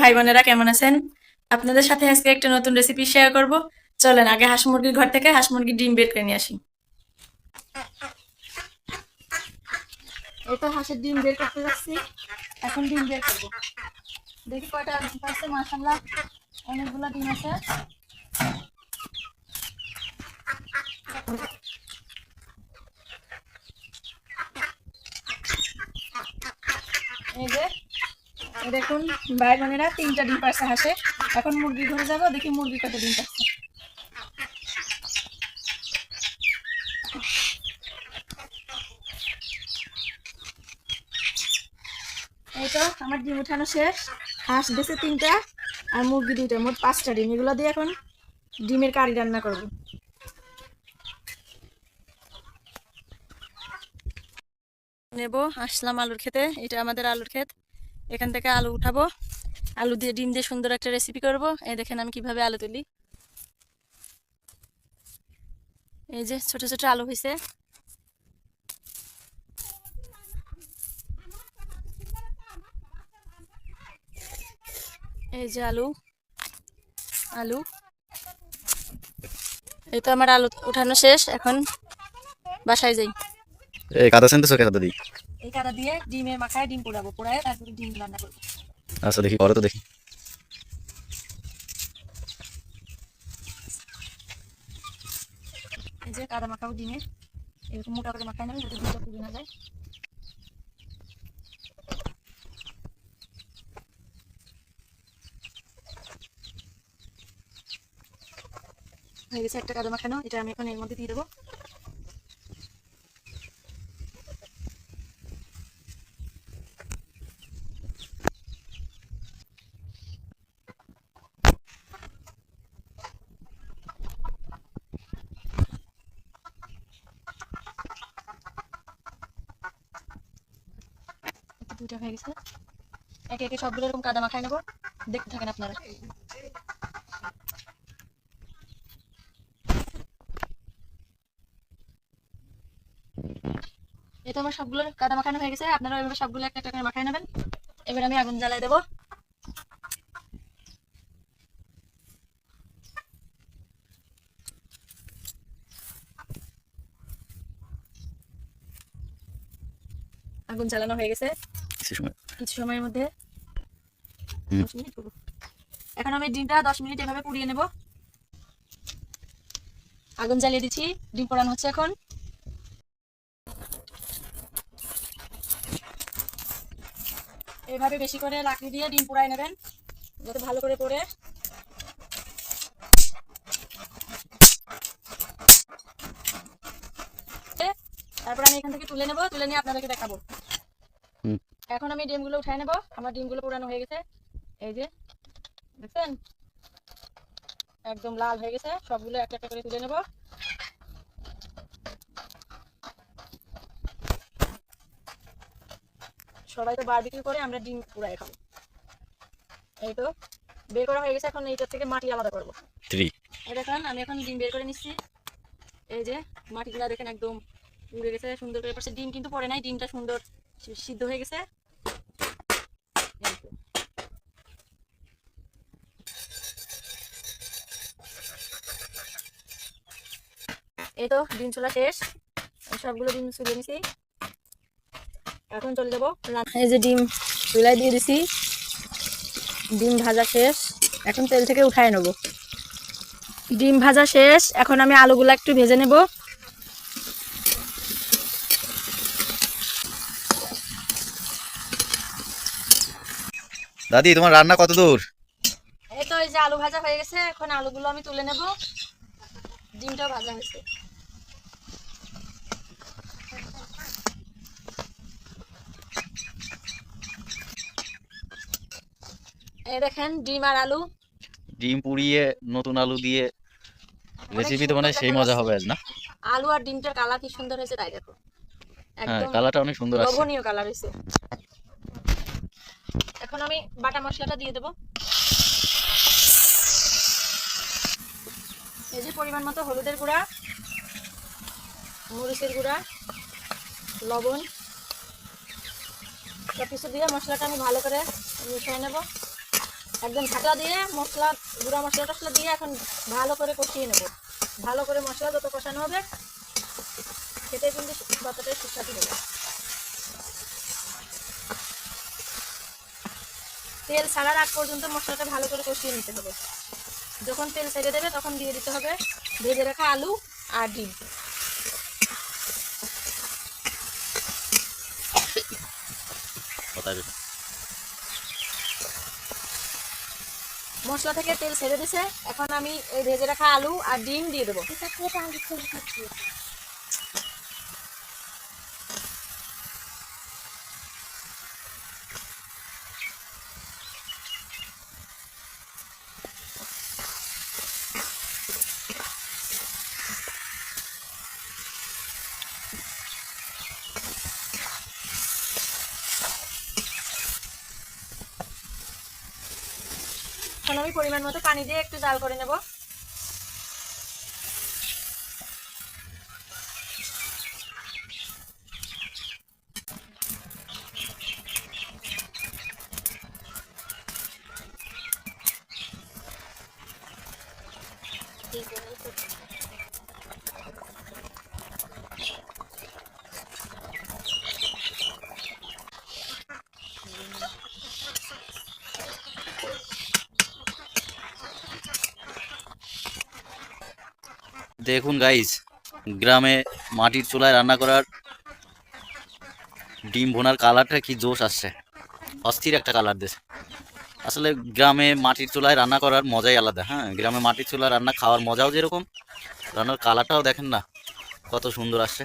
ভাই বোনেরা, কেমন আছেন? আপনাদের সাথে আজকে একটা নতুন রেসিপি শেয়ার করব। চলেন আগে হাঁস মুরগির ঘর থেকে হাঁস মুরগির ডিম বের করে নিয়ে আসি। এই তো হাঁসের ডিম বের করতে যাচ্ছি। এখন ডিম বের করব। দেখি কয়টা ডিম পাচ্ছে। মাশাআল্লাহ অনেকগুলো ডিম আছে। এই যে দেখুন ভাই বোনেরা, 3টা ডিম পাচ্ছে হাঁসে। এখন মুরগির ঘরে যাবো, দেখি মুরগি কত ডিম পাচ্ছে। এই তো আমার ডিম উঠানো শেষ। হাঁস দিয়েছে 3টা আর মুরগি 2টা, মোট 5টা ডিম। এগুলো দিয়ে এখন ডিমের কারি রান্না করব। নেব, আসলাম আলুর খেতে। এটা আমাদের আলুর ক্ষেত। এখান থেকে আলু উঠাবো। আলু দিয়ে ডিম দিয়ে সুন্দর একটা রেসিপি করব। এই দেখেন আমি কিভাবে আলু তুলি। এই যে ছোট ছোট আলু হয়েছে। এই যে আলু আলু এই তো আমার আলু উঠানো শেষ। এখন বাসায় যাই। এই কাদা সেনতেছো কে কাদা দিই? এই কাদা দিয়ে ডিমের মাখায় ডিম পোড়াবো, পোড়ায় তারপরে ডিম রান্না করবো। আচ্ছা দেখি, করো তো দেখি। এই যে কাদা মাখাবো ডিমে, এরকম মোটা করে মাখায় নেবে যাতে ডিমটা পুড়ে না যায়। হয়ে গেছে একটা কাদা মাখানো। এটা আমি এখন এর মধ্যে দিয়ে দেবো। দুইটা হয়ে গেছে। একে একে সবগুলো এরকম কাদা মাখায় নেবো, দেখতে থাকেন আপনারা। এই তো আমার সবগুলো কাদা মাখানো হয়ে গেছে। আপনারা এভাবে সবগুলো একটা একটা করে মাখায় নেবেন। এবার আমি আগুন জ্বালাই দেবো। আগুন জ্বালানো হয়ে গেছে। কিছু সময়। কিছু সময়ের মধ্যে হুম। 10 মিনিট করবো। এখন আমি ডিমটা 10 মিনিট এভাবে পুড়িয়ে নেব। আগুন জ্বালিয়ে দিচ্ছি, ডিম পোড়ানো হচ্ছে এখন। এভাবে বেশি করে লাকড়ি দিয়ে ডিম পোড়ায় নেবেন যাতে ভালো করে পড়ে। তারপর আমি এখান থেকে তুলে নেব, তুলে নিয়ে আপনাদেরকে দেখাবো। হুম। এখন আমি ডিমগুলো উঠায় নেব। আমার ডিমগুলো পোড়ানো হয়ে গেছে। এই যে দেখছেন, একদম লাল হয়ে গেছে। সবগুলো একটা একটা করে তুলে নেব। সবাই তো বারবিকিউ করে, আমরা ডিম পোড়ায় খাবো। এই তো বের করা হয়ে গেছে। এখন এইটার থেকে মাটি আলাদা করবো। 3। এই দেখেন আমি এখন ডিম বের করে নিচ্ছি। এই যে মাটিগুলা দেখেন একদম উড়ে গেছে সুন্দর করে পড়ছে। ডিম কিন্তু পড়ে নাই, ডিমটা সুন্দর সিদ্ধ হয়ে গেছে। এই তো। এই তো ডিম ছোলা শেষ। সবগুলো ডিম চুলে নিছি। এখন চলে যাবো। এই যে ডিম চুলায় দিয়ে দিছি, ডিম ভাজা শেষ। এখন তেল থেকে উঠায় নেব। ডিম ভাজা শেষ। এখন আমি আলুগুলা একটু ভেজে নেব। দাদি, তোমার রান্না কত দূর? এই তো এই যে আলু ভাজা হয়ে গেছে। এখন আলুগুলো আমি তুলে নেব। ডিমটাও ভাজা হয়েছে। এই দেখেন ডিম আর আলু। ডিম পুড়িয়ে নতুন আলু দিয়ে অনেক রেসিপি তো মানে সুন্দর সেই দেখা মজা যাচ্ছে। হবে আজ, না? আলু আর ডিমটার কালার কি সুন্দর হয়েছে তাই দেখো, হ্যাঁ, একদম কালারটা অনেক সুন্দর আসছে। লোভনীয় কালার হয়েছে। এখন আমি বাটা মশলাটা দিয়ে দেবো। এই যে পরিমাণ মতো হলুদের গুঁড়া, মরিচের গুঁড়া, লবণ, সব কিছু দিয়ে মশলাটা আমি ভালো করে মিশিয়ে নেব। একদম ঢাকা দিয়ে মশলা, গুঁড়া মশলা টশলা দিয়ে এখন ভালো করে কষিয়ে নেব। ভালো করে মশলা যত কষানো হবে খেতে কিন্তু ততটাই সুস্বাদু হবে। তেল ছাড়ার আগ পর্যন্ত মশলাটা ভালো করে কষিয়ে নিতে হবে। যখন তেল ছেড়ে দেবে তখন দিয়ে দিতে হবে ভেজে রাখা আলু আর ডিম। মশলা থেকে তেল ছেড়ে দিছে, এখন আমি এই ভেজে রাখা আলু আর ডিম দিয়ে দেবো। এখন আমি পরিমাণ মতো পানি দিয়ে একটু জাল করে নেব। দেখুন গাইস, গ্রামে মাটির চুলায় রান্না করার ডিম ভোনার কালারটা কি জোশ আসছে, অস্থির একটা কালার দিয়েছে। আসলে গ্রামে মাটির চুলায় রান্না করার মজাই আলাদা। হ্যাঁ, গ্রামে মাটির চুলায় রান্না খাওয়ার মজাও যেরকম, রান্নার কালারটাও দেখেন না কত সুন্দর আসছে।